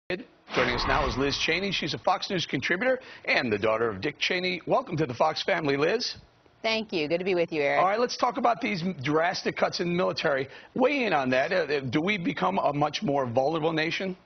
Joining us now is Liz Cheney. She's a Fox News contributor and the daughter of Dick Cheney. Welcome to the Fox family, Liz. Thank you. Good to be with you, Eric. All right, let's talk about these drastic cuts in the military. Weigh in on that. Do we become a much more vulnerable nation?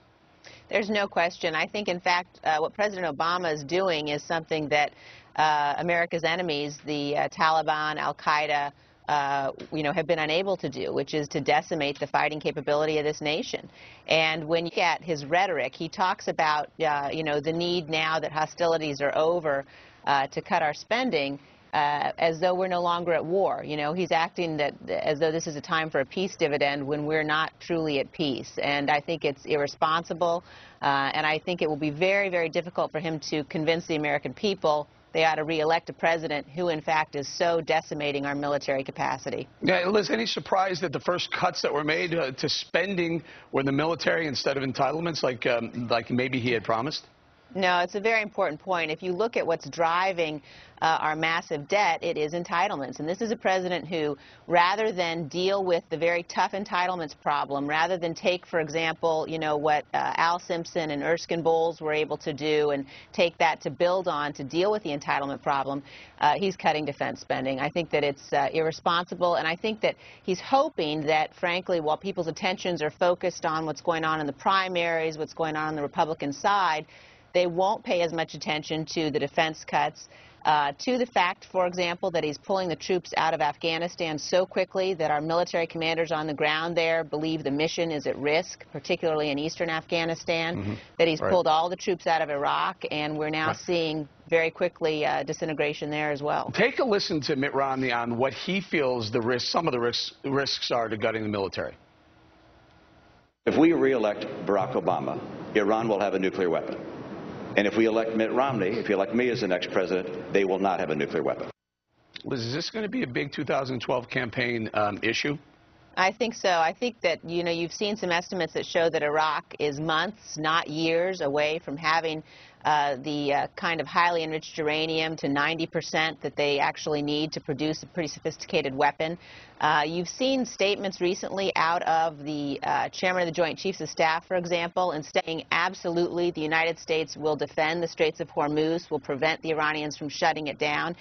There's no question. I think, in fact, what President Obama is doing is something that America's enemies, the Taliban, Al-Qaeda, have been unable to do, which is to decimate the fighting capability of this nation. And when you look at his rhetoric, he talks about, the need now that hostilities are over to cut our spending, as though we're no longer at war. He's acting as though this is a time for a peace dividend when we're not truly at peace. And I think it's irresponsible, and I think it will be very, very difficult for him to convince the American people they ought to re-elect a president who, in fact, is so decimating our military capacity. Yeah, Liz, any surprise that the first cuts that were made to spending were the military instead of entitlements, like maybe he had promised? No, it's a very important point. If you look at what's driving our massive debt, it is entitlements. And this is a president who, rather than deal with the very tough entitlements problem, rather than take, for example, what Al Simpson and Erskine Bowles were able to do and take that to build on to deal with the entitlement problem, he's cutting defense spending. I think that it's irresponsible, and I think that he's hoping that, frankly, while people's attentions are focused on what's going on in the primaries, what's going on the Republican side, they won't pay as much attention to the defense cuts, to the fact, for example, that he's pulling the troops out of Afghanistan so quickly that our military commanders on the ground there believe the mission is at risk, particularly in eastern Afghanistan, that he's pulled all the troops out of Iraq, and we're now seeing very quickly disintegration there as well. Take a listen to Mitt Romney on what he feels some of the risks are to gutting the military. If we re-elect Barack Obama, Iran will have a nuclear weapon. And if we elect Mitt Romney, if you elect me as the next president, they will not have a nuclear weapon. Liz, is this going to be a big 2012 campaign issue? I think so. I think that, you've seen some estimates that show that Iraq is months, not years, away from having the kind of highly enriched uranium to 90% that they actually need to produce a pretty sophisticated weapon. You've seen statements recently out of the chairman of the Joint Chiefs of Staff, for example, and saying absolutely the United States will defend the Straits of Hormuz, will prevent the Iranians from shutting it down.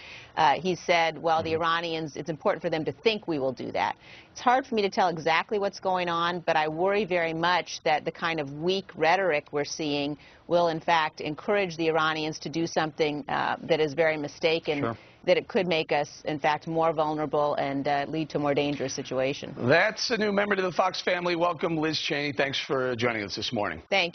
He said, well, the Iranians, it's important for them to think we will do that. It's hard for me to tell exactly what's going on, but I worry very much that the kind of weak rhetoric we're seeing will, in fact, encourage the Iranians to do something that is very mistaken, that it could make us, in fact, more vulnerable and lead to a more dangerous situation. That's a new member to the Fox family. Welcome, Liz Cheney. Thanks for joining us this morning. Thank you.